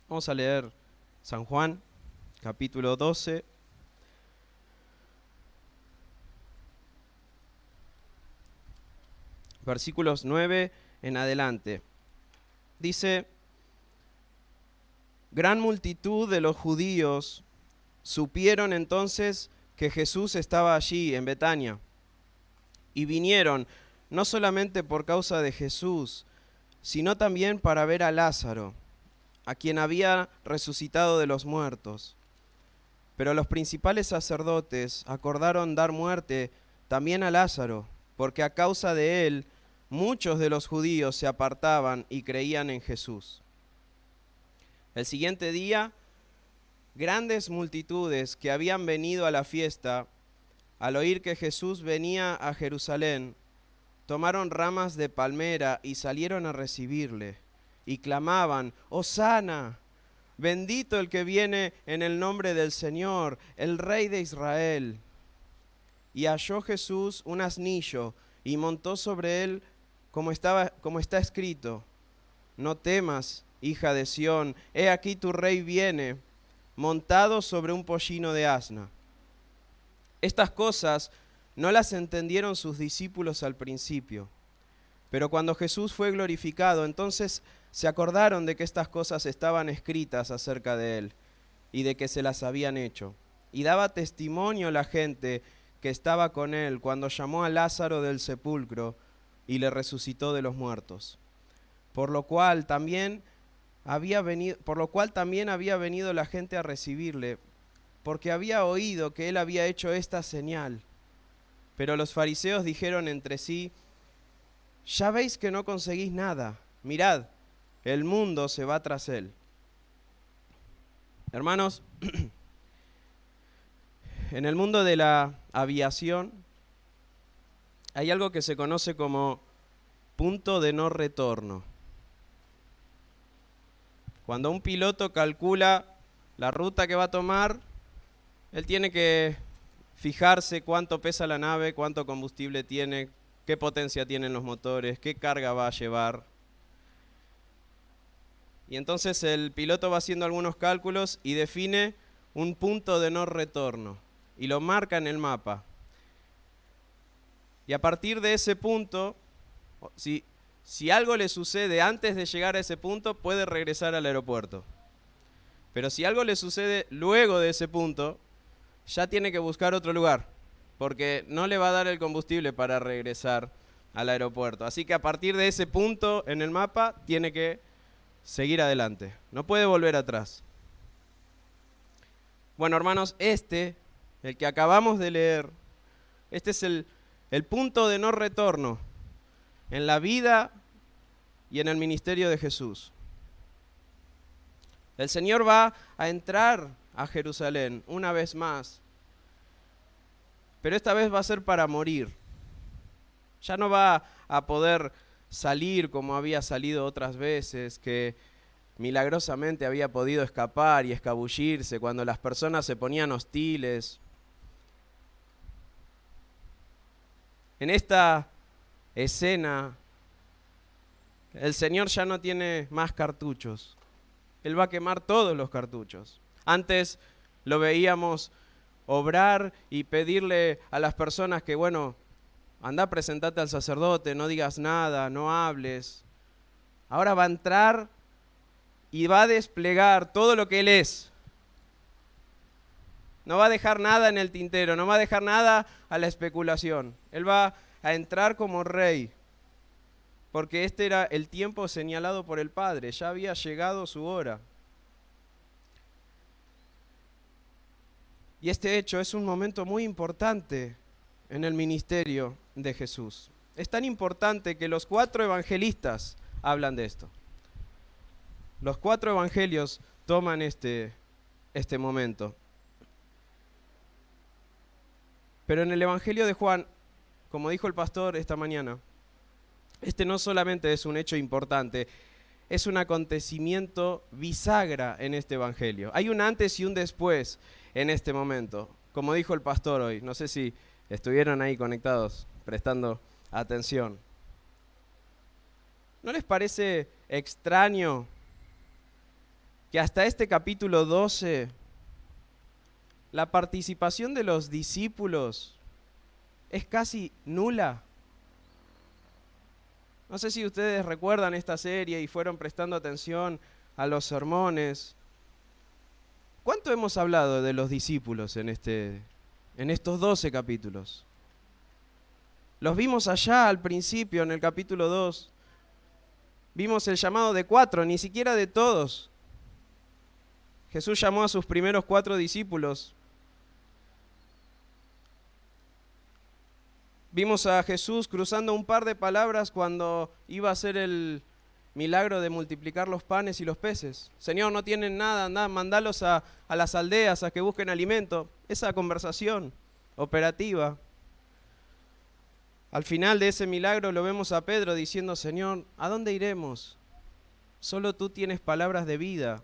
Vamos a leer San Juan, capítulo 12. Versículos 9 en adelante. Dice: gran multitud de los judíos supieron entonces que Jesús estaba allí en Betania, y vinieron no solamente por causa de Jesús, sino también para ver a Lázaro, a quien había resucitado de los muertos. Pero los principales sacerdotes acordaron dar muerte también a Lázaro, porque a causa de él muchos de los judíos se apartaban y creían en Jesús. El siguiente día, grandes multitudes que habían venido a la fiesta, al oír que Jesús venía a Jerusalén, tomaron ramas de palmera y salieron a recibirle, y clamaban: ¡Hosana! Bendito el que viene en el nombre del Señor, el Rey de Israel. Y halló Jesús un asnillo, y montó sobre él, como está escrito: no temas, hija de Sión, he aquí tu rey viene, montado sobre un pollino de asna. Estas cosas no las entendieron sus discípulos al principio, pero cuando Jesús fue glorificado, entonces se acordaron de que estas cosas estaban escritas acerca de él y de que se las habían hecho. Y daba testimonio la gente que estaba con él cuando llamó a Lázaro del sepulcro y le resucitó de los muertos. Por lo cual también había venido la gente a recibirle, porque había oído que él había hecho esta señal. Pero los fariseos dijeron entre sí: ya veis que no conseguís nada, mirad, el mundo se va tras él. Hermanos, en el mundo de la aviación hay algo que se conoce como punto de no retorno. Cuando un piloto calcula la ruta que va a tomar, él tiene que fijarse cuánto pesa la nave, cuánto combustible tiene, qué potencia tienen los motores, qué carga va a llevar. Y entonces el piloto va haciendo algunos cálculos y define un punto de no retorno y lo marca en el mapa. Y a partir de ese punto, si algo le sucede antes de llegar a ese punto, puede regresar al aeropuerto. Pero si algo le sucede luego de ese punto, ya tiene que buscar otro lugar, porque no le va a dar el combustible para regresar al aeropuerto. Así que a partir de ese punto en el mapa, tiene que seguir adelante. No puede volver atrás. Bueno, hermanos, el que acabamos de leer, este es el punto de no retorno en la vida y en el ministerio de Jesús. El Señor va a entrar a Jerusalén una vez más, pero esta vez va a ser para morir. Ya no va a poder salir como había salido otras veces, que milagrosamente había podido escapar y escabullirse cuando las personas se ponían hostiles. En esta escena, el Señor ya no tiene más cartuchos. Él va a quemar todos los cartuchos. Antes lo veíamos obrar y pedirle a las personas que, bueno, anda, presentate al sacerdote, no digas nada, no hables. Ahora va a entrar y va a desplegar todo lo que Él es. No va a dejar nada en el tintero, no va a dejar nada a la especulación. Él va a entrar como rey, porque este era el tiempo señalado por el Padre, ya había llegado su hora. Y este hecho es un momento muy importante en el ministerio de Jesús. Es tan importante que los 4 evangelistas hablan de esto. Los 4 evangelios toman este momento. Pero en el Evangelio de Juan, como dijo el pastor esta mañana, este no solamente es un hecho importante, es un acontecimiento bisagra en este evangelio. Hay un antes y un después en este momento, como dijo el pastor hoy. No sé si estuvieron ahí conectados, prestando atención. ¿No les parece extraño que hasta este capítulo 12 la participación de los discípulos es casi nula? No sé si ustedes recuerdan esta serie y fueron prestando atención a los sermones. ¿Cuánto hemos hablado de los discípulos en estos 12 capítulos? Los vimos allá al principio, en el capítulo 2. Vimos el llamado de 4, ni siquiera de todos. Jesús llamó a sus primeros 4 discípulos. Vimos a Jesús cruzando un par de palabras cuando iba a hacer el milagro de multiplicar los panes y los peces. Señor, no tienen nada, anda, mandalos a las aldeas a que busquen alimento. Esa conversación operativa. Al final de ese milagro lo vemos a Pedro diciendo, Señor, ¿a dónde iremos? Solo tú tienes palabras de vida.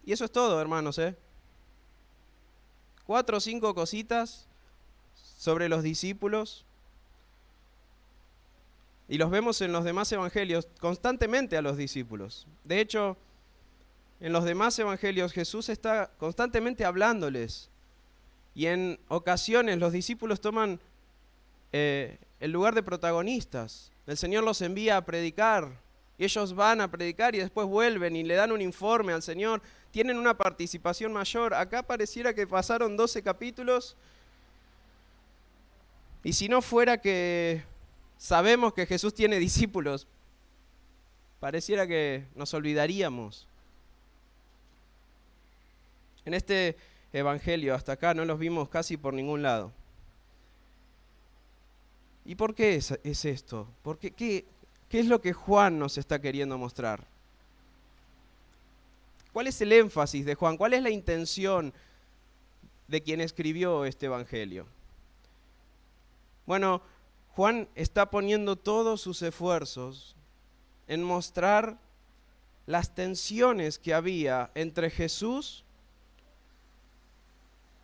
Y eso es todo, hermanos, 4 o 5 cositas sobre los discípulos. Y los vemos en los demás evangelios constantemente a los discípulos. De hecho, en los demás evangelios Jesús está constantemente hablándoles. Y en ocasiones los discípulos toman el lugar de protagonistas. El Señor los envía a predicar. Y ellos van a predicar y después vuelven y le dan un informe al Señor. Tienen una participación mayor. Acá pareciera que pasaron 12 capítulos. Y si no fuera que sabemos que Jesús tiene discípulos, pareciera que nos olvidaríamos. En este evangelio hasta acá no los vimos casi por ningún lado. ¿Y por qué es esto? ¿Qué es lo que Juan nos está queriendo mostrar? ¿Cuál es el énfasis de Juan? ¿Cuál es la intención de quien escribió este evangelio? Bueno, Juan está poniendo todos sus esfuerzos en mostrar las tensiones que había entre Jesús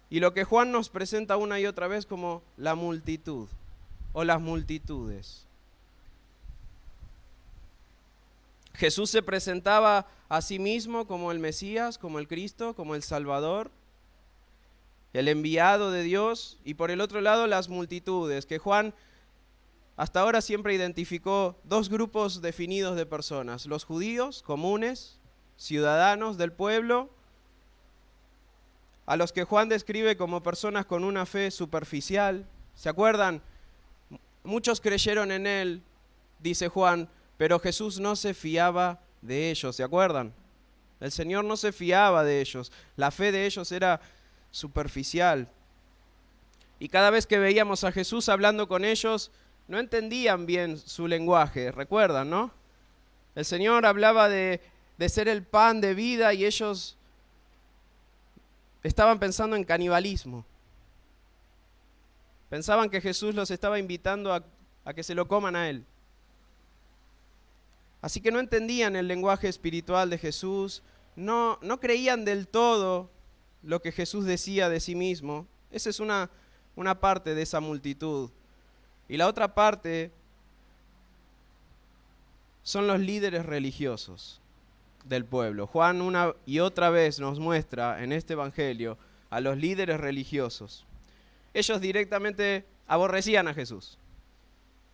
y lo que Juan nos presenta una y otra vez como la multitud o las multitudes. Jesús se presentaba a sí mismo como el Mesías, como el Cristo, como el Salvador, el enviado de Dios, y por el otro lado las multitudes, que Juan hasta ahora siempre identificó 2 grupos definidos de personas: los judíos comunes, ciudadanos del pueblo, a los que Juan describe como personas con una fe superficial. ¿Se acuerdan? Muchos creyeron en él, dice Juan, pero Jesús no se fiaba de ellos. ¿Se acuerdan? El Señor no se fiaba de ellos. La fe de ellos era superficial. Y cada vez que veíamos a Jesús hablando con ellos, no entendían bien su lenguaje. ¿Recuerdan, no? El Señor hablaba de ser el pan de vida y ellos estaban pensando en canibalismo. Pensaban que Jesús los estaba invitando a que se lo coman a él. Así que no entendían el lenguaje espiritual de Jesús, no creían del todo lo que Jesús decía de sí mismo. Esa es una parte de esa multitud. Y la otra parte son los líderes religiosos del pueblo. Juan una y otra vez nos muestra en este evangelio a los líderes religiosos. Ellos directamente aborrecían a Jesús,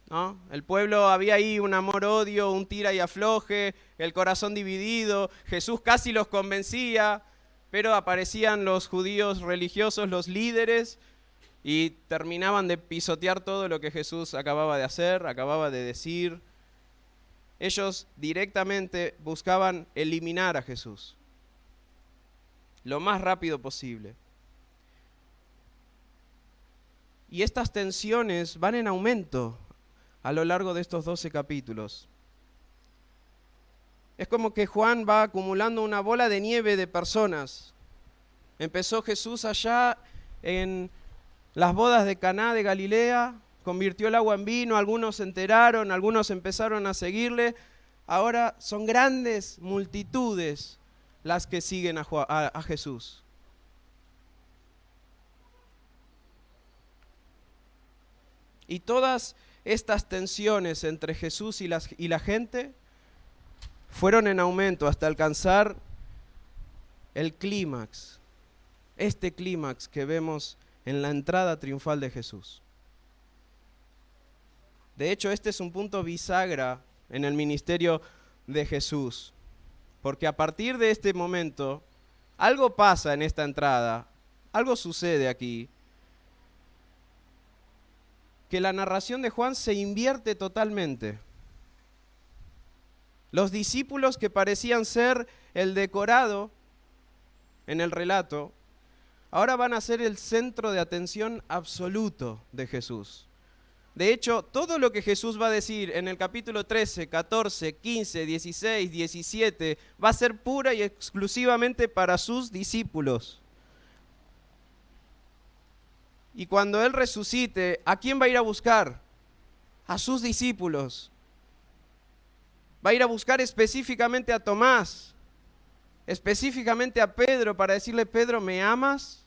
¿no? El pueblo, había ahí un amor-odio, un tira y afloje, el corazón dividido. Jesús casi los convencía, pero aparecían los judíos religiosos, los líderes, y terminaban de pisotear todo lo que Jesús acababa de hacer, acababa de decir. Ellos directamente buscaban eliminar a Jesús lo más rápido posible. Y estas tensiones van en aumento a lo largo de estos 12 capítulos. Es como que Juan va acumulando una bola de nieve de personas. Empezó Jesús allá en las bodas de Caná de Galilea, convirtió el agua en vino, algunos se enteraron, algunos empezaron a seguirle. Ahora son grandes multitudes las que siguen a Jesús. Y todas estas tensiones entre Jesús y la gente fueron en aumento hasta alcanzar el clímax, este clímax que vemos en la entrada triunfal de Jesús. De hecho, este es un punto bisagra en el ministerio de Jesús, porque a partir de este momento, algo pasa en esta entrada, algo sucede aquí, que la narración de Juan se invierte totalmente. Los discípulos que parecían ser el decorado en el relato, ahora van a ser el centro de atención absoluto de Jesús. De hecho, todo lo que Jesús va a decir en el capítulo 13, 14, 15, 16, 17, va a ser pura y exclusivamente para sus discípulos. Y cuando Él resucite, ¿a quién va a ir a buscar? A sus discípulos. Va a ir a buscar específicamente a Tomás, específicamente a Pedro, para decirle: Pedro, ¿me amas?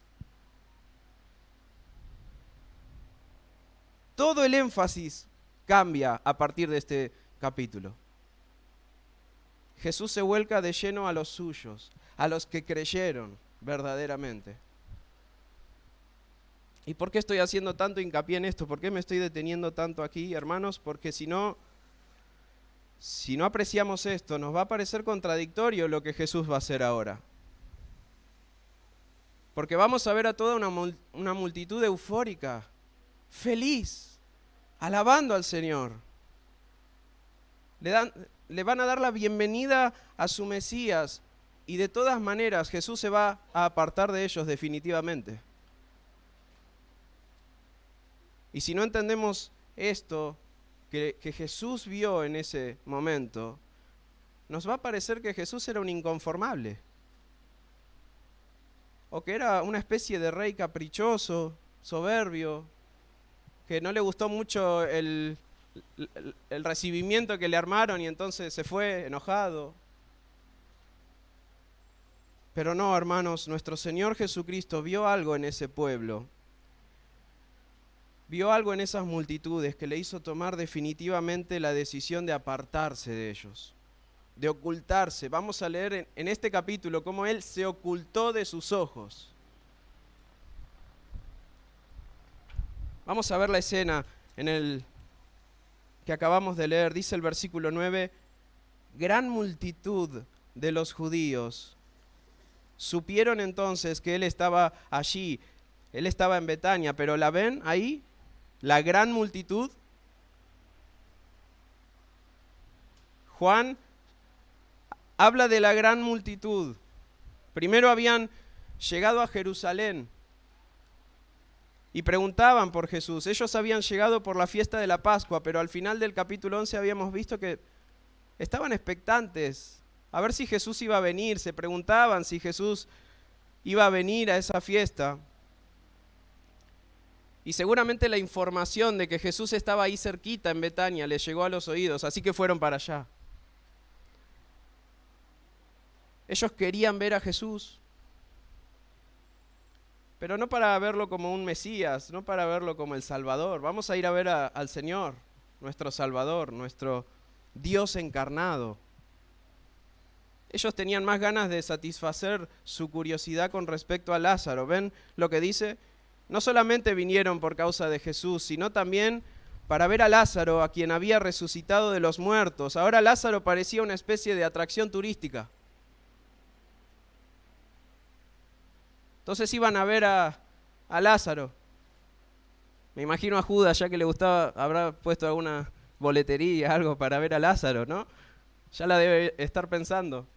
Todo el énfasis cambia a partir de este capítulo. Jesús se vuelca de lleno a los suyos, a los que creyeron verdaderamente. ¿Y por qué estoy haciendo tanto hincapié en esto? ¿Por qué me estoy deteniendo tanto aquí, hermanos? Porque si no apreciamos esto, nos va a parecer contradictorio lo que Jesús va a hacer ahora. Porque vamos a ver a toda una multitud eufórica, feliz, alabando al Señor. Le van a dar la bienvenida a su Mesías, y de todas maneras Jesús se va a apartar de ellos definitivamente. Y si no entendemos esto que Jesús vio en ese momento, nos va a parecer que Jesús era un inconformable, o que era una especie de rey caprichoso, soberbio, que no le gustó mucho el recibimiento que le armaron y entonces se fue enojado. Pero no, hermanos, nuestro Señor Jesucristo vio algo en ese pueblo. Vio algo en esas multitudes que le hizo tomar definitivamente la decisión de apartarse de ellos, de ocultarse. Vamos a leer en este capítulo cómo Él se ocultó de sus ojos. Vamos a ver la escena en el que acabamos de leer. Dice el versículo 9: gran multitud de los judíos supieron entonces que Él estaba allí. Él estaba en Betania, pero ¿la ven ahí? La gran multitud. Juan habla de la gran multitud. Primero habían llegado a Jerusalén y preguntaban por Jesús. Ellos habían llegado por la fiesta de la Pascua, pero al final del capítulo 11 habíamos visto que estaban expectantes a ver si Jesús iba a venir. Se preguntaban si Jesús iba a venir a esa fiesta. Y seguramente la información de que Jesús estaba ahí cerquita en Betania les llegó a los oídos, así que fueron para allá. Ellos querían ver a Jesús, pero no para verlo como un Mesías, no para verlo como el Salvador. Vamos a ir a ver al Señor, nuestro Salvador, nuestro Dios encarnado. Ellos tenían más ganas de satisfacer su curiosidad con respecto a Lázaro. ¿Ven lo que dice? No solamente vinieron por causa de Jesús, sino también para ver a Lázaro, a quien había resucitado de los muertos. Ahora Lázaro parecía una especie de atracción turística. Entonces iban a ver a Lázaro. Me imagino a Judas, ya que le gustaba, habrá puesto alguna boletería, algo para ver a Lázaro, ¿no? Ya la debe estar pensando.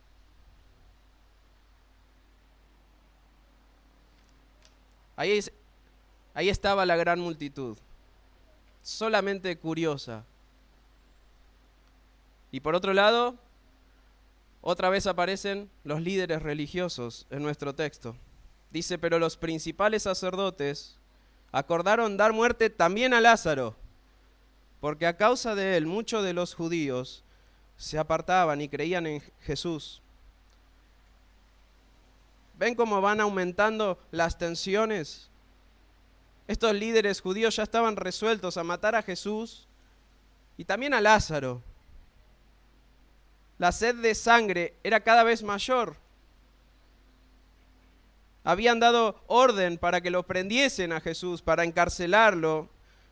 Ahí estaba la gran multitud, solamente curiosa. Y por otro lado, otra vez aparecen los líderes religiosos en nuestro texto. Dice: pero los principales sacerdotes acordaron dar muerte también a Lázaro, porque a causa de él muchos de los judíos se apartaban y creían en Jesús. ¿Ven cómo van aumentando las tensiones? Estos líderes judíos ya estaban resueltos a matar a Jesús y también a Lázaro. La sed de sangre era cada vez mayor. Habían dado orden para que lo prendiesen a Jesús, para encarcelarlo,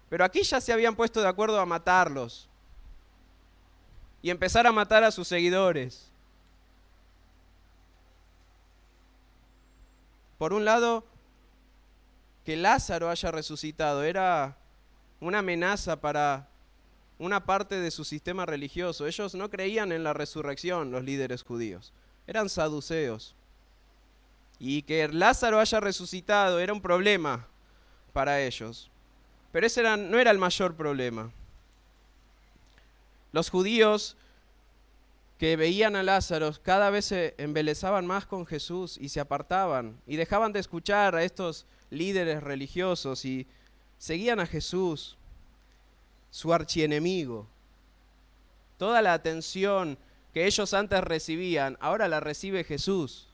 pero aquí ya se habían puesto de acuerdo a matarlos y empezar a matar a sus seguidores. Por un lado, que Lázaro haya resucitado era una amenaza para una parte de su sistema religioso. Ellos no creían en la resurrección, los líderes judíos. Eran saduceos. Y que Lázaro haya resucitado era un problema para ellos. Pero ese no era el mayor problema. Los judíos que veían a Lázaro cada vez se embelesaban más con Jesús y se apartaban y dejaban de escuchar a estos líderes religiosos y seguían a Jesús, su archienemigo. Toda la atención que ellos antes recibían, ahora la recibe Jesús.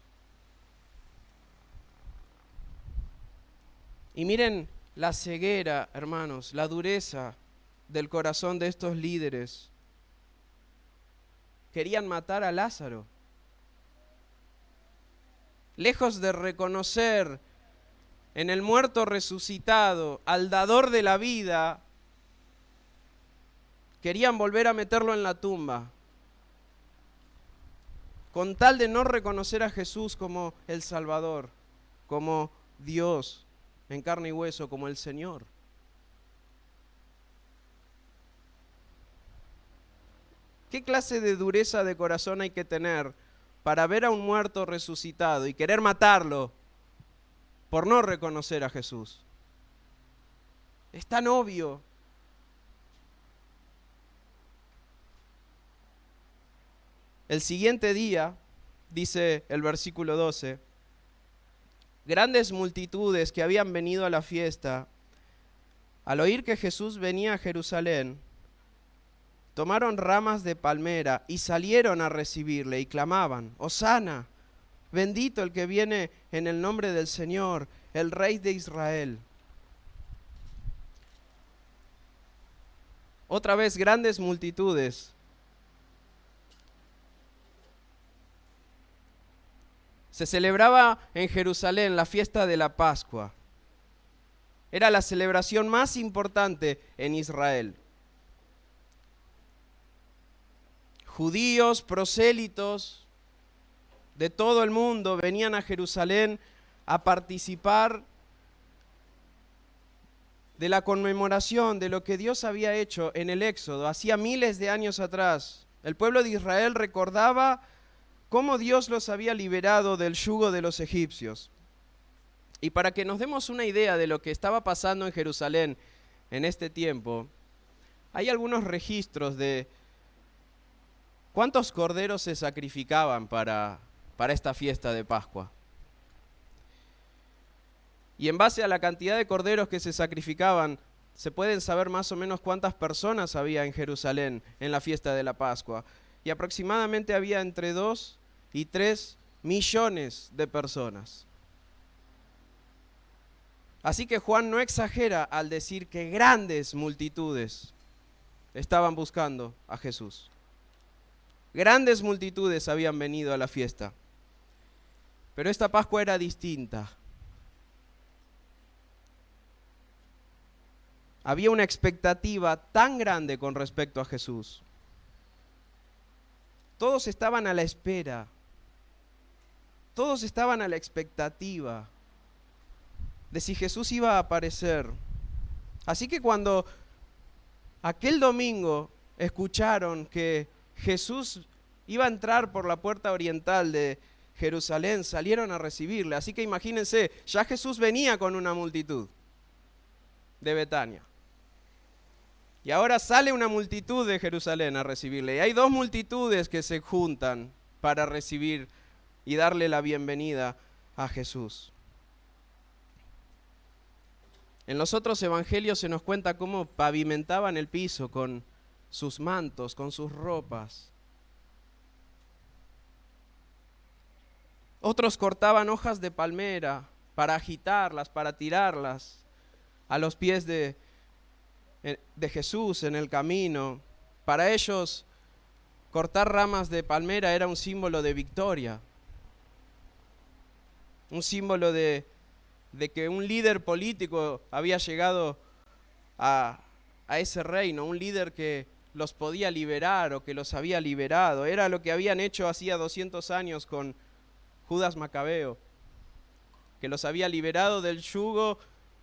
Y miren la ceguera, hermanos, la dureza del corazón de estos líderes. Querían matar a Lázaro. Lejos de reconocer en el muerto resucitado al dador de la vida, querían volver a meterlo en la tumba, con tal de no reconocer a Jesús como el Salvador, como Dios en carne y hueso, como el Señor. ¿Qué clase de dureza de corazón hay que tener para ver a un muerto resucitado y querer matarlo por no reconocer a Jesús? Es tan obvio. El siguiente día, dice el versículo 12, grandes multitudes que habían venido a la fiesta, al oír que Jesús venía a Jerusalén, tomaron ramas de palmera y salieron a recibirle y clamaban: Hosana, bendito el que viene en el nombre del Señor, el Rey de Israel. Otra vez grandes multitudes. Se celebraba en Jerusalén la fiesta de la Pascua. Era la celebración más importante en Israel. Judíos, prosélitos de todo el mundo venían a Jerusalén a participar de la conmemoración de lo que Dios había hecho en el Éxodo, hacía miles de años atrás. El pueblo de Israel recordaba cómo Dios los había liberado del yugo de los egipcios. Y para que nos demos una idea de lo que estaba pasando en Jerusalén en este tiempo, hay algunos registros de cuántos corderos se sacrificaban para esta fiesta de Pascua. Y en base a la cantidad de corderos que se sacrificaban, se pueden saber más o menos cuántas personas había en Jerusalén en la fiesta de la Pascua. Y aproximadamente había entre 2 y 3 millones de personas. Así que Juan no exagera al decir que grandes multitudes estaban buscando a Jesús. Grandes multitudes habían venido a la fiesta. Pero esta Pascua era distinta. Había una expectativa tan grande con respecto a Jesús. Todos estaban a la espera. Todos estaban a la expectativa de si Jesús iba a aparecer. Así que cuando aquel domingo escucharon que Jesús iba a entrar por la puerta oriental de Jerusalén, salieron a recibirle. Así que imagínense, ya Jesús venía con una multitud de Betania. Y ahora sale una multitud de Jerusalén a recibirle. Y hay 2 multitudes que se juntan para recibir y darle la bienvenida a Jesús. En los otros evangelios se nos cuenta cómo pavimentaban el piso con sus mantos, con sus ropas. Otros cortaban hojas de palmera para agitarlas, para tirarlas. a los pies de Jesús en el camino. Para ellos, cortar ramas de palmera era un símbolo de victoria, un símbolo de que un líder político había llegado a ese reino, un líder que los podía liberar o que los había liberado. Era lo que habían hecho hacía 200 años con Judas Macabeo, que los había liberado del yugo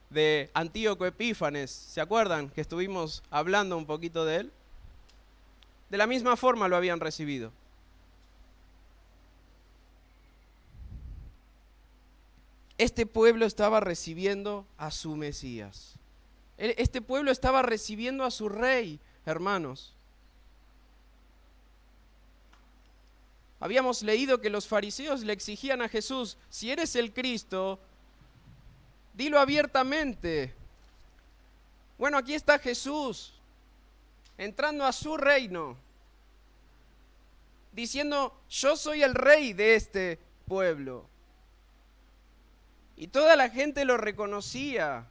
de Antíoco Epífanes. ¿Se acuerdan que estuvimos hablando un poquito de él? De la misma forma lo habían recibido. Este pueblo estaba recibiendo a su Mesías. Este pueblo estaba recibiendo a su rey, hermanos. Habíamos leído que los fariseos le exigían a Jesús: si eres el Cristo, dilo abiertamente. Bueno, aquí está Jesús, entrando a su reino, diciendo: yo soy el rey de este pueblo. Y toda la gente lo reconocía.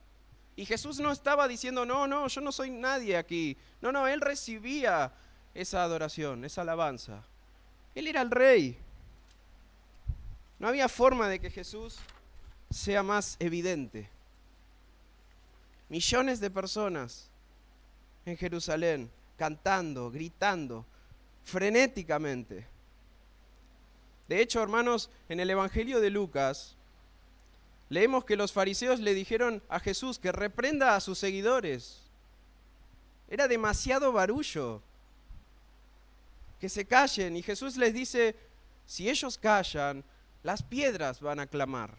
Y Jesús no estaba diciendo: no, yo no soy nadie aquí. No, él recibía esa adoración, esa alabanza. Él era el rey. No había forma de que Jesús sea más evidente. Millones de personas en Jerusalén cantando, gritando, frenéticamente. De hecho, hermanos, en el Evangelio de Lucas leemos que los fariseos le dijeron a Jesús que reprenda a sus seguidores. Era demasiado barullo. Que se callen. Y Jesús les dice: si ellos callan, las piedras van a clamar.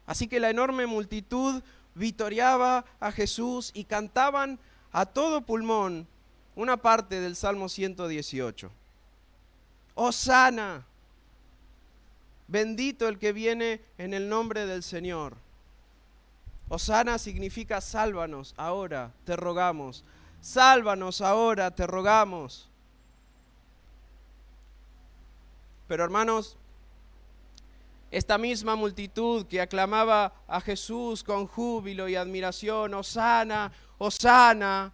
Así que la enorme multitud vitoreaba a Jesús y cantaban a todo pulmón una parte del Salmo 118. ¡Hosana! Bendito el que viene en el nombre del Señor. Hosana significa: sálvanos ahora, te rogamos. Sálvanos ahora, te rogamos. Pero hermanos, esta misma multitud que aclamaba a Jesús con júbilo y admiración: Hosana, Hosana,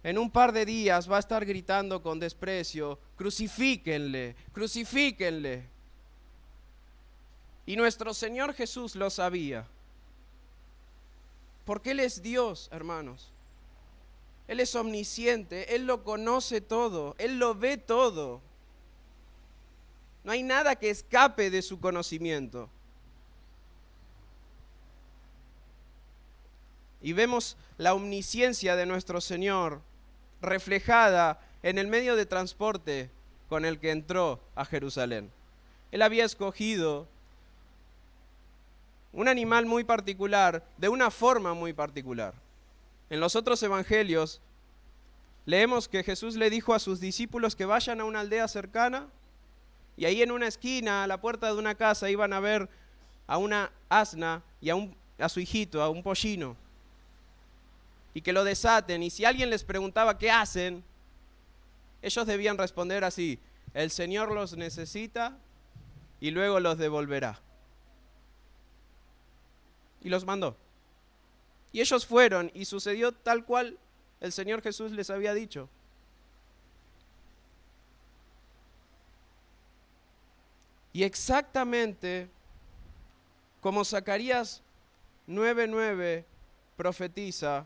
en un par de días va a estar gritando con desprecio: crucifíquenle, crucifíquenle. Y nuestro Señor Jesús lo sabía. Porque Él es Dios, hermanos. Él es omnisciente, Él lo conoce todo, Él lo ve todo. No hay nada que escape de su conocimiento. Y vemos la omnisciencia de nuestro Señor reflejada en el medio de transporte con el que entró a Jerusalén. Él había escogido un animal muy particular, de una forma muy particular. En los otros evangelios leemos que Jesús le dijo a sus discípulos que vayan a una aldea cercana y ahí en una esquina, a la puerta de una casa, iban a ver a una asna y a su hijito, a un pollino, y que lo desaten. Y si alguien les preguntaba qué hacen, ellos debían responder así: el Señor los necesita y luego los devolverá. Y los mandó. Y ellos fueron y sucedió tal cual el Señor Jesús les había dicho. Y exactamente como Zacarías 9:9 profetiza,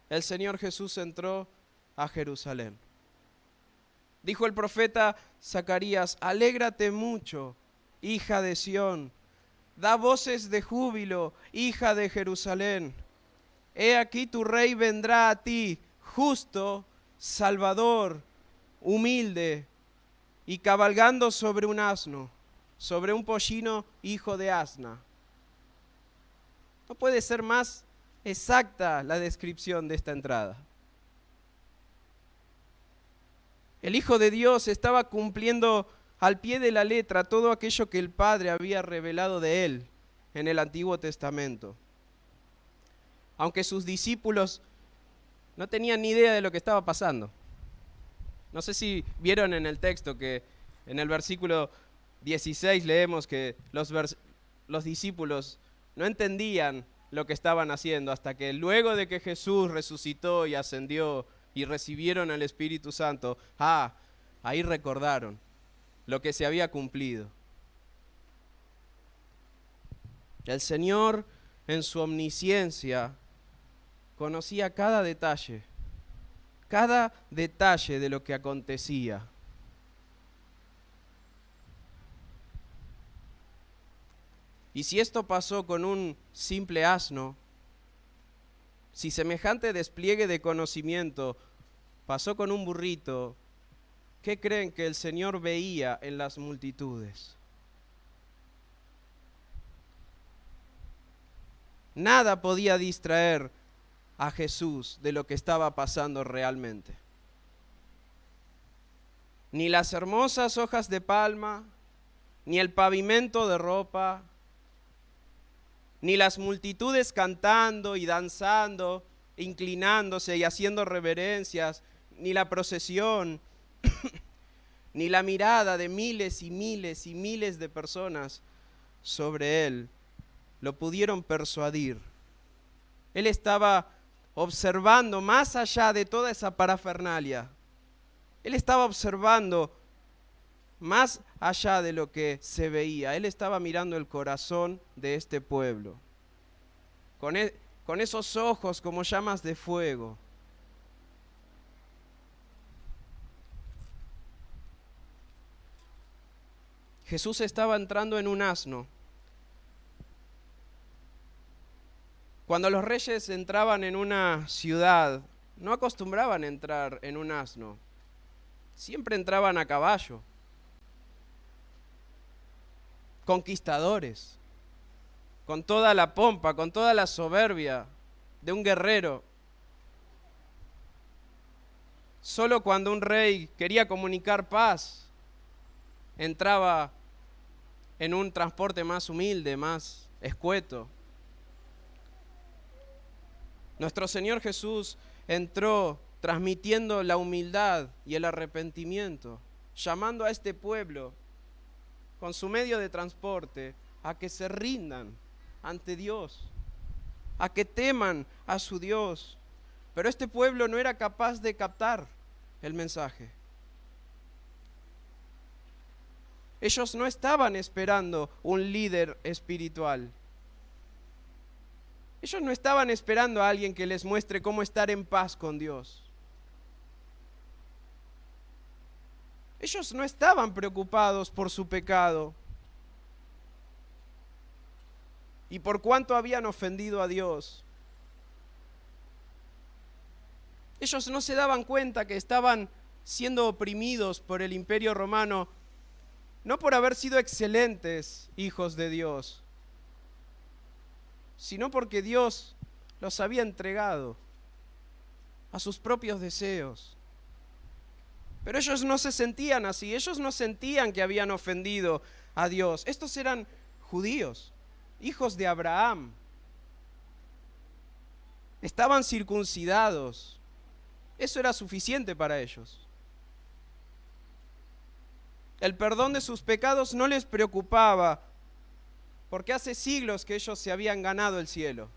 el Señor Jesús entró a Jerusalén. Dijo el profeta Zacarías: alégrate mucho, hija de Sión. Da voces de júbilo, hija de Jerusalén. He aquí tu rey vendrá a ti, justo, salvador, humilde, y cabalgando sobre un asno, sobre un pollino hijo de asna. No puede ser más exacta la descripción de esta entrada. El Hijo de Dios estaba cumpliendo al pie de la letra todo aquello que el Padre había revelado de Él en el Antiguo Testamento. Aunque sus discípulos no tenían ni idea de lo que estaba pasando. No sé si vieron en el texto que en el versículo 16 leemos que los discípulos no entendían lo que estaban haciendo hasta que luego de que Jesús resucitó y ascendió y recibieron al Espíritu Santo, ahí recordaron lo que se había cumplido. El Señor, en su omnisciencia, conocía cada detalle de lo que acontecía. Y si esto pasó con un simple asno, si semejante despliegue de conocimiento pasó con un burrito, ¿qué creen que el Señor veía en las multitudes? Nada podía distraer a Jesús de lo que estaba pasando realmente. Ni las hermosas hojas de palma, ni el pavimento de ropa, ni las multitudes cantando y danzando, inclinándose y haciendo reverencias, ni la procesión, ni la mirada de miles y miles y miles de personas sobre él lo pudieron persuadir. Él estaba observando más allá de toda esa parafernalia. Él estaba observando más allá de lo que se veía. Él estaba mirando el corazón de este pueblo, con esos ojos como llamas de fuego. Jesús estaba entrando en un asno. Cuando los reyes entraban en una ciudad, no acostumbraban a entrar en un asno. Siempre entraban a caballo. Conquistadores, con toda la pompa, con toda la soberbia de un guerrero. Solo cuando un rey quería comunicar paz, entraba en un transporte más humilde, más escueto. Nuestro Señor Jesús entró transmitiendo la humildad y el arrepentimiento, llamando a este pueblo con su medio de transporte a que se rindan ante Dios, a que teman a su Dios. Pero este pueblo no era capaz de captar el mensaje. Ellos no estaban esperando un líder espiritual. Ellos no estaban esperando a alguien que les muestre cómo estar en paz con Dios. Ellos no estaban preocupados por su pecado y por cuánto habían ofendido a Dios. Ellos no se daban cuenta que estaban siendo oprimidos por el Imperio Romano, no por haber sido excelentes hijos de Dios, sino porque Dios los había entregado a sus propios deseos. Pero ellos no se sentían así, ellos no sentían que habían ofendido a Dios. Estos eran judíos, hijos de Abraham. Estaban circuncidados. Eso era suficiente para ellos. El perdón de sus pecados no les preocupaba, porque hace siglos que ellos se habían ganado el cielo.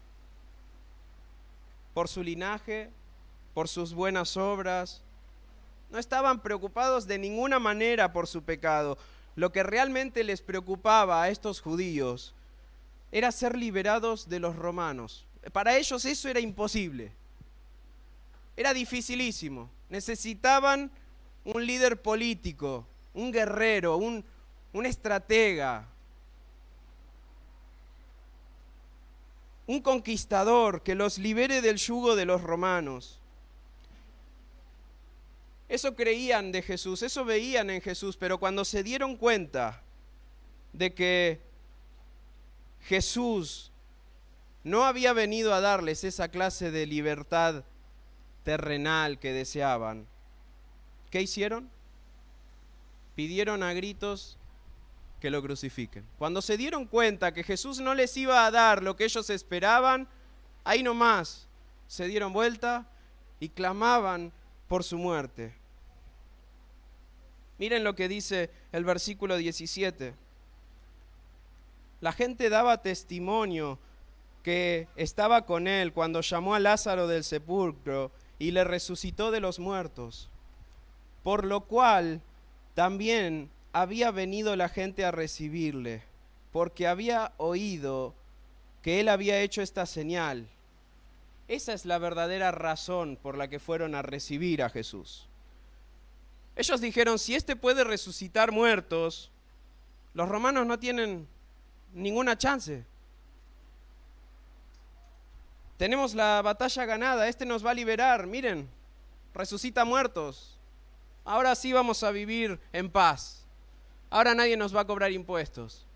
Por su linaje, por sus buenas obras. No estaban preocupados de ninguna manera por su pecado. Lo que realmente les preocupaba a estos judíos era ser liberados de los romanos. Para ellos eso era imposible. Era dificilísimo. Necesitaban un líder político, un guerrero, un estratega, un conquistador que los libere del yugo de los romanos. Eso creían de Jesús, eso veían en Jesús, pero cuando se dieron cuenta de que Jesús no había venido a darles esa clase de libertad terrenal que deseaban, ¿qué hicieron? Pidieron a gritos que lo crucifiquen. Cuando se dieron cuenta que Jesús no les iba a dar lo que ellos esperaban, ahí nomás se dieron vuelta y clamaban por su muerte. Miren lo que dice el versículo 17. La gente daba testimonio que estaba con él cuando llamó a Lázaro del sepulcro y le resucitó de los muertos, por lo cual también había venido la gente a recibirle, porque había oído que él había hecho esta señal. Esa es la verdadera razón por la que fueron a recibir a Jesús. Ellos dijeron, si éste puede resucitar muertos, los romanos no tienen ninguna chance. Tenemos la batalla ganada, este nos va a liberar, miren, resucita muertos. Ahora sí vamos a vivir en paz. Ahora nadie nos va a cobrar impuestos.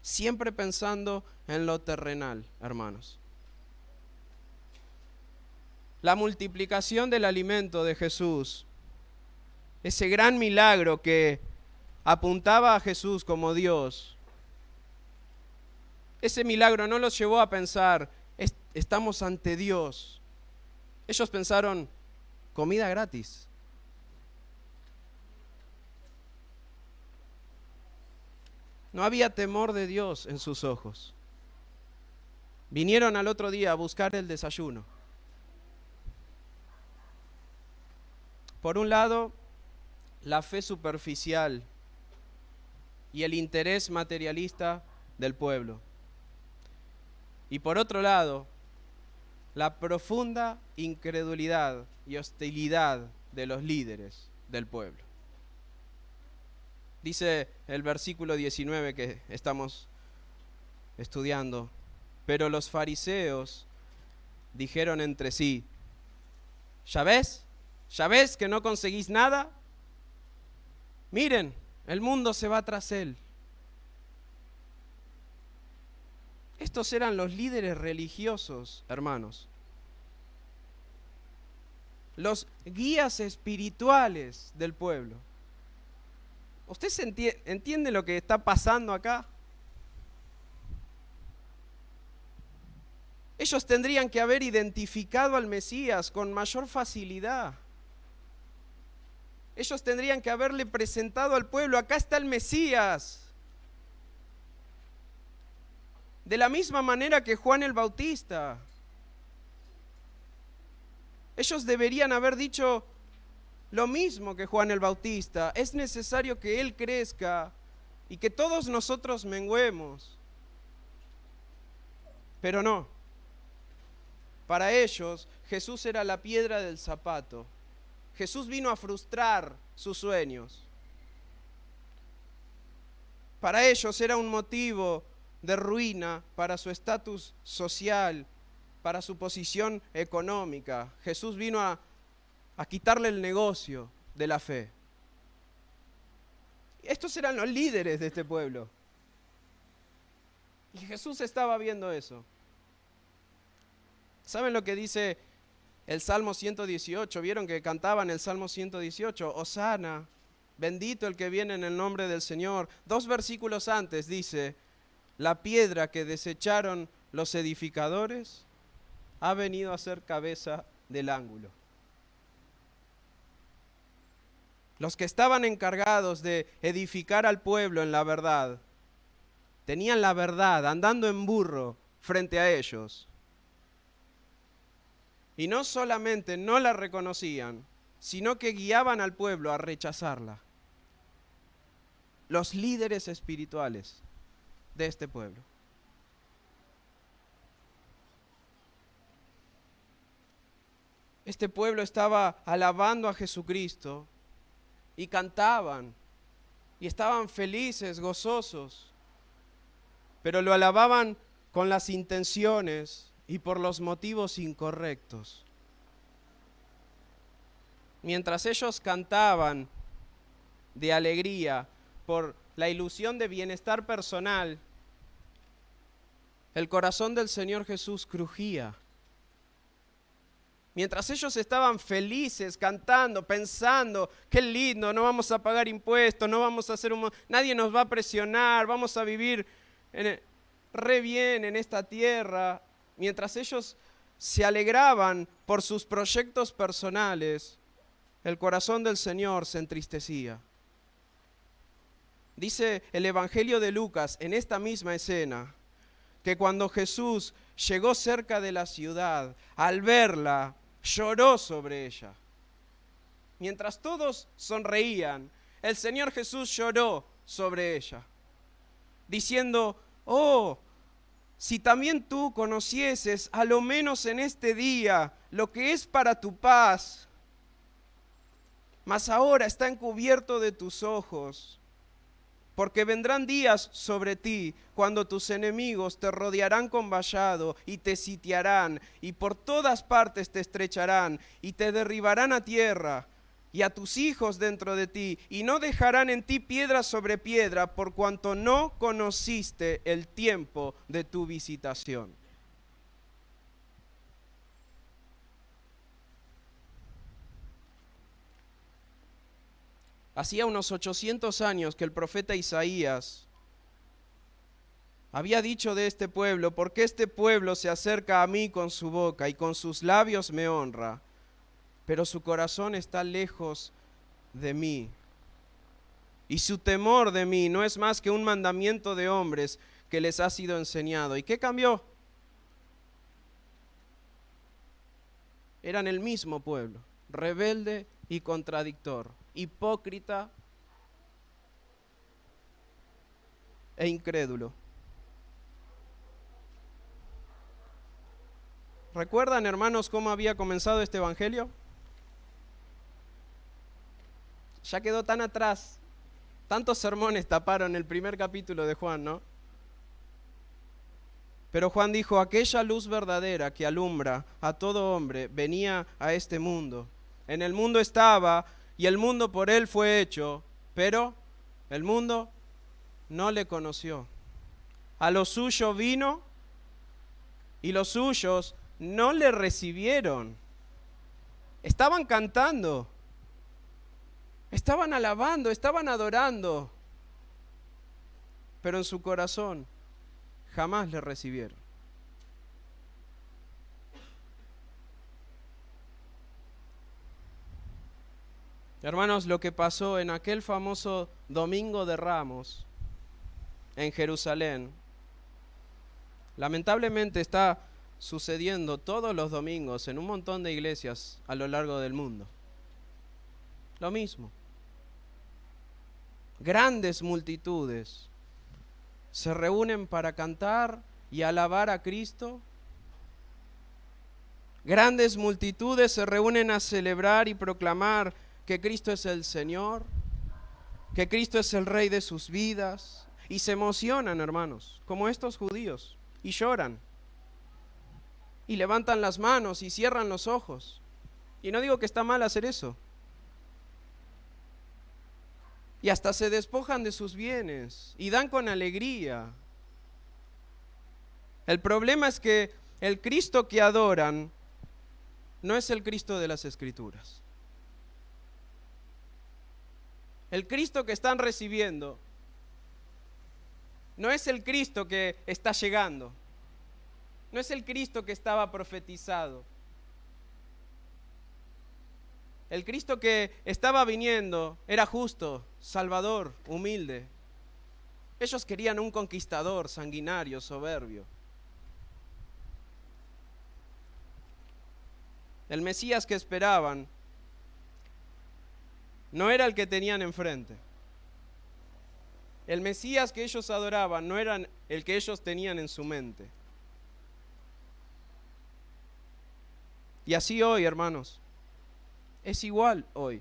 Siempre pensando en lo terrenal, hermanos. La multiplicación del alimento de Jesús, ese gran milagro que apuntaba a Jesús como Dios, ese milagro no los llevó a pensar, estamos ante Dios. Ellos pensaron, comida gratis. No había temor de Dios en sus ojos. Vinieron al otro día a buscar el desayuno. Por un lado, la fe superficial y el interés materialista del pueblo. Y por otro lado, la profunda incredulidad y hostilidad de los líderes del pueblo. Dice el versículo 19 que estamos estudiando, pero los fariseos dijeron entre sí, ¿ya ves que no conseguís nada? Miren, el mundo se va tras él. Estos eran los líderes religiosos, hermanos. Los guías espirituales del pueblo. ¿Usted entiende lo que está pasando acá? Ellos tendrían que haber identificado al Mesías con mayor facilidad. Ellos tendrían que haberle presentado al pueblo, acá está el Mesías. De la misma manera que Juan el Bautista. Ellos deberían haber dicho lo mismo que Juan el Bautista. Es necesario que Él crezca y que todos nosotros menguemos. Pero no. Para ellos, Jesús era la piedra del zapato. Jesús vino a frustrar sus sueños. Para ellos era un motivo de ruina para su estatus social, para su posición económica. Jesús vino a quitarle el negocio de la fe. Estos eran los líderes de este pueblo. Y Jesús estaba viendo eso. ¿Saben lo que dice el Salmo 118? ¿Vieron que cantaban el Salmo 118? Hosana, bendito el que viene en el nombre del Señor. 2 versículos antes dice, la piedra que desecharon los edificadores ha venido a ser cabeza del ángulo. Los que estaban encargados de edificar al pueblo en la verdad, tenían la verdad andando en burro frente a ellos. Y no solamente no la reconocían, sino que guiaban al pueblo a rechazarla. Los líderes espirituales de este pueblo. Este pueblo estaba alabando a Jesucristo y cantaban y estaban felices, gozosos, pero lo alababan con las intenciones y por los motivos incorrectos. Mientras ellos cantaban de alegría por la ilusión de bienestar personal, el corazón del Señor Jesús crujía. Mientras ellos estaban felices, cantando, pensando, qué lindo, no vamos a pagar impuestos, no vamos a hacer nadie nos va a presionar, vamos a vivir re bien en esta tierra. Mientras ellos se alegraban por sus proyectos personales, el corazón del Señor se entristecía. Dice el Evangelio de Lucas en esta misma escena que cuando Jesús llegó cerca de la ciudad, al verla, lloró sobre ella. Mientras todos sonreían, el Señor Jesús lloró sobre ella, diciendo: oh, si también tú conocieses, a lo menos en este día, lo que es para tu paz, mas ahora está encubierto de tus ojos. Porque vendrán días sobre ti cuando tus enemigos te rodearán con vallado y te sitiarán y por todas partes te estrecharán y te derribarán a tierra y a tus hijos dentro de ti y no dejarán en ti piedra sobre piedra por cuanto no conociste el tiempo de tu visitación. Hacía unos 800 años que el profeta Isaías había dicho de este pueblo: porque este pueblo se acerca a mí con su boca y con sus labios me honra, pero su corazón está lejos de mí. Y su temor de mí no es más que un mandamiento de hombres que les ha sido enseñado. ¿Y qué cambió? Eran el mismo pueblo, rebelde y contradictor, hipócrita e incrédulo. ¿Recuerdan, hermanos, cómo había comenzado este evangelio? Ya quedó tan atrás. Tantos sermones taparon el primer capítulo de Juan, ¿no? Pero Juan dijo: aquella luz verdadera que alumbra a todo hombre venía a este mundo. En el mundo estaba y el mundo por él fue hecho, pero el mundo no le conoció. A lo suyo vino y los suyos no le recibieron. Estaban cantando, estaban alabando, estaban adorando, pero en su corazón jamás le recibieron. Hermanos, lo que pasó en aquel famoso Domingo de Ramos en Jerusalén, lamentablemente está sucediendo todos los domingos en un montón de iglesias a lo largo del mundo. Lo mismo. Grandes multitudes se reúnen para cantar y alabar a Cristo. Grandes multitudes se reúnen a celebrar y proclamar que Cristo es el Señor, que Cristo es el Rey de sus vidas, y se emocionan, hermanos, como estos judíos, y lloran, y levantan las manos y cierran los ojos. Y no digo que está mal hacer eso. Y hasta se despojan de sus bienes y dan con alegría. El problema es que el Cristo que adoran no es el Cristo de las Escrituras. El Cristo que están recibiendo no es el Cristo que está llegando. No es el Cristo que estaba profetizado. El Cristo que estaba viniendo era justo, salvador, humilde. Ellos querían un conquistador, sanguinario, soberbio. El Mesías que esperaban no era el que tenían enfrente. El Mesías que ellos adoraban no era el que ellos tenían en su mente. Y así hoy, hermanos, es igual hoy.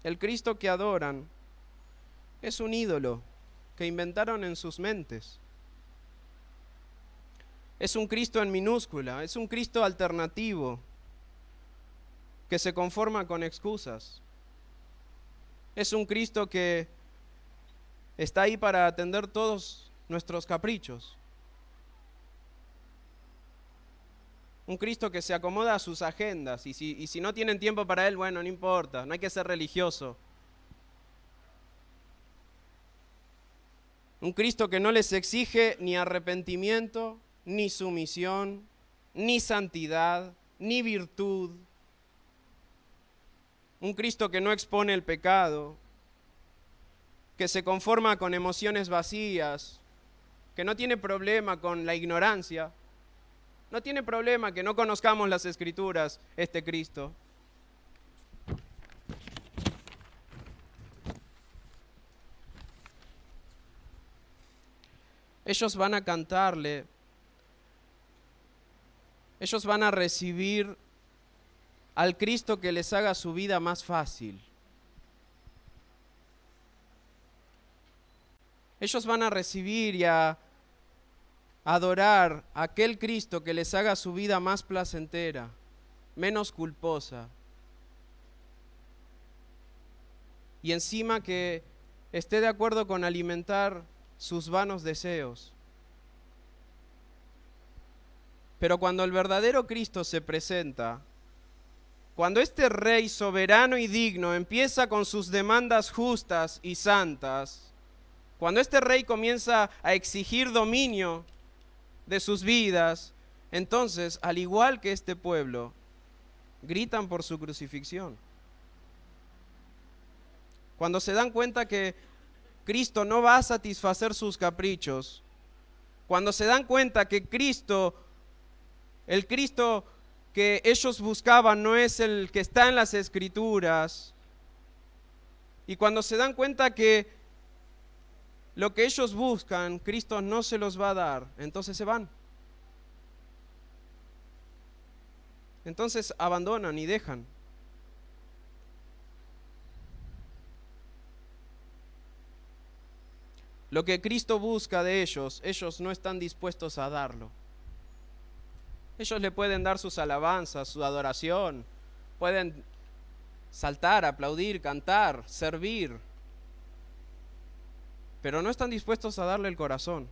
El Cristo que adoran es un ídolo que inventaron en sus mentes. Es un Cristo en minúscula, es un Cristo alternativo que se conforma con excusas. Es un Cristo que está ahí para atender todos nuestros caprichos. Un Cristo que se acomoda a sus agendas y si no tienen tiempo para Él, bueno, no importa, no hay que ser religioso. Un Cristo que no les exige ni arrepentimiento, ni sumisión, ni santidad, ni virtud. Un Cristo que no expone el pecado, que se conforma con emociones vacías, que no tiene problema con la ignorancia, no tiene problema que no conozcamos las Escrituras, este Cristo. Ellos van a cantarle, ellos van a recibir al Cristo que les haga su vida más fácil. Ellos van a recibir y a adorar a aquel Cristo que les haga su vida más placentera, menos culposa. Y encima que esté de acuerdo con alimentar sus vanos deseos. Pero cuando el verdadero Cristo se presenta, cuando este Rey soberano y digno empieza con sus demandas justas y santas, cuando este Rey comienza a exigir dominio de sus vidas, entonces, al igual que este pueblo, gritan por su crucifixión. Cuando se dan cuenta que Cristo no va a satisfacer sus caprichos, cuando se dan cuenta que Cristo, el Cristo que ellos buscaban no es el que está en las Escrituras, y cuando se dan cuenta que lo que ellos buscan, Cristo no se los va a dar, entonces se van. Entonces abandonan y dejan. Lo que Cristo busca de ellos no están dispuestos a darlo. Ellos le pueden dar sus alabanzas, su adoración, pueden saltar, aplaudir, cantar, servir, pero no están dispuestos a darle el corazón.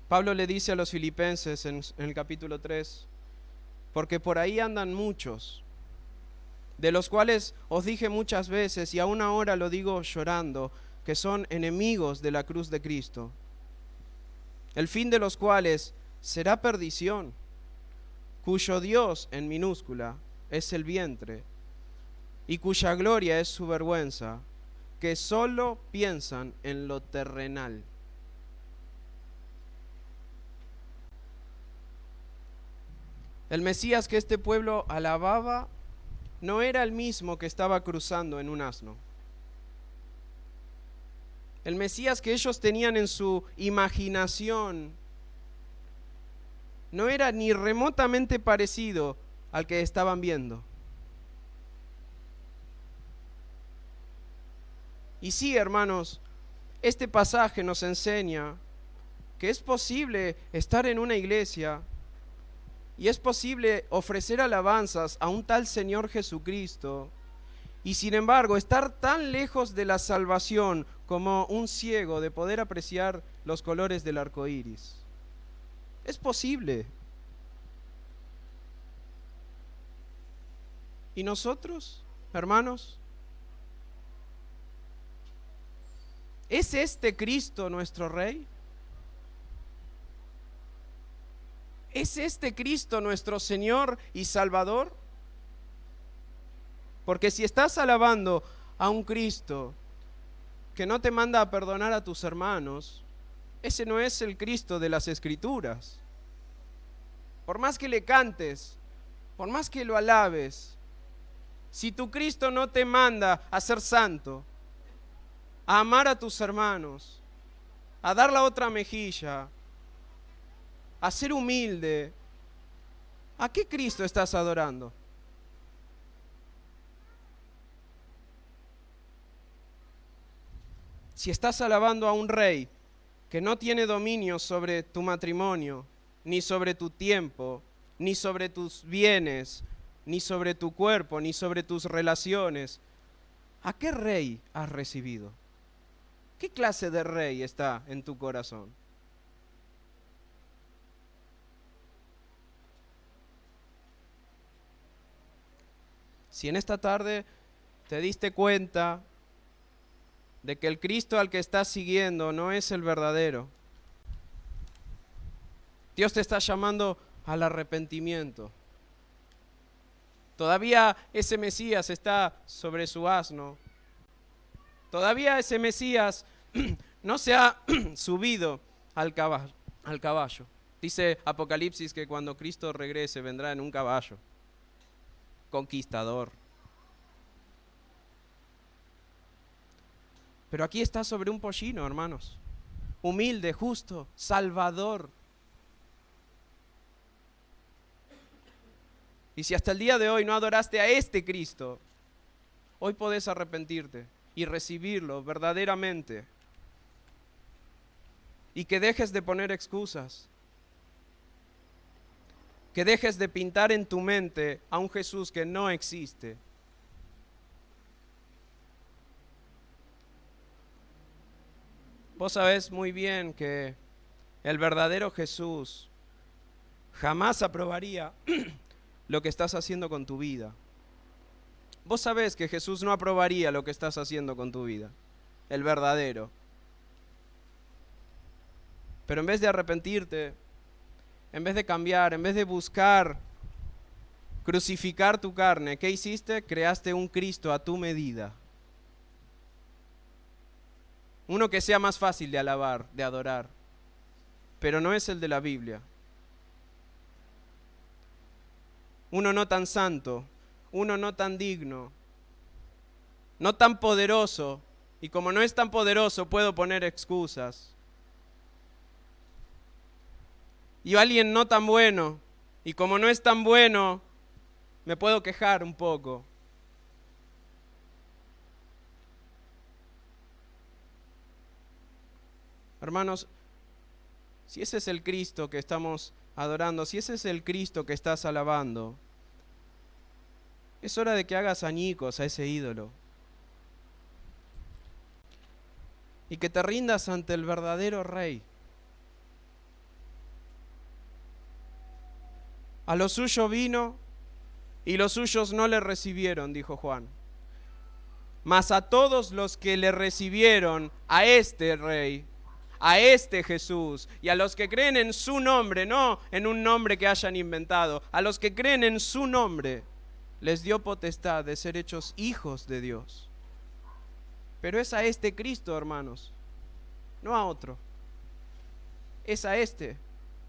Pablo le dice a los filipenses en el capítulo 3, porque por ahí andan muchos, de los cuales os dije muchas veces y aún ahora lo digo llorando, que son enemigos de la cruz de Cristo, el fin de los cuales será perdición, cuyo Dios, en minúscula, es el vientre, y cuya gloria es su vergüenza, que solo piensan en lo terrenal. El Mesías que este pueblo alababa no era el mismo que estaba cruzando en un asno. El Mesías que ellos tenían en su imaginación no era ni remotamente parecido al que estaban viendo. Y sí, hermanos, este pasaje nos enseña que es posible estar en una iglesia y es posible ofrecer alabanzas a un tal Señor Jesucristo y sin embargo estar tan lejos de la salvación como un ciego de poder apreciar los colores del arco iris. Es posible. ¿Y nosotros, hermanos? ¿Es este Cristo nuestro Rey? ¿Es este Cristo nuestro Señor y Salvador? Porque si estás alabando a un Cristo que no te manda a perdonar a tus hermanos, ese no es el Cristo de las Escrituras. Por más que le cantes, por más que lo alabes, si tu Cristo no te manda a ser santo, a amar a tus hermanos, a dar la otra mejilla, a ser humilde, ¿a qué Cristo estás adorando? Si estás alabando a un rey que no tiene dominio sobre tu matrimonio, ni sobre tu tiempo, ni sobre tus bienes, ni sobre tu cuerpo, ni sobre tus relaciones, ¿a qué rey has recibido? ¿Qué clase de rey está en tu corazón? Si en esta tarde te diste cuenta de que el Cristo al que estás siguiendo no es el verdadero, Dios te está llamando al arrepentimiento. Todavía ese Mesías está sobre su asno. Todavía ese Mesías no se ha subido al caballo. Dice Apocalipsis que cuando Cristo regrese vendrá en un caballo conquistador. Pero aquí está sobre un pollino, hermanos. Humilde, justo, salvador. Y si hasta el día de hoy no adoraste a este Cristo, hoy podés arrepentirte y recibirlo verdaderamente. Y que dejes de poner excusas. Que dejes de pintar en tu mente a un Jesús que no existe. Vos sabés muy bien que el verdadero Jesús jamás aprobaría lo que estás haciendo con tu vida. Vos sabés que Jesús no aprobaría lo que estás haciendo con tu vida, el verdadero. Pero en vez de arrepentirte, en vez de cambiar, en vez de buscar crucificar tu carne, ¿qué hiciste? Creaste un Cristo a tu medida. Uno que sea más fácil de alabar, de adorar, pero no es el de la Biblia. Uno no tan santo, uno no tan digno, no tan poderoso, y como no es tan poderoso puedo poner excusas. Y alguien no tan bueno, y como no es tan bueno, me puedo quejar un poco. Hermanos, si ese es el Cristo que estamos adorando, si ese es el Cristo que estás alabando, es hora de que hagas añicos a ese ídolo. Y que te rindas ante el verdadero Rey. A lo suyo vino y los suyos no le recibieron, dijo Juan. Mas a todos los que le recibieron, a este Rey, a este Jesús, y a los que creen en su nombre, no en un nombre que hayan inventado, a los que creen en su nombre, les dio potestad de ser hechos hijos de Dios. Pero es a este Cristo, hermanos, no a otro. Es a este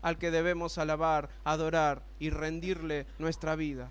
al que debemos alabar, adorar y rendirle nuestra vida.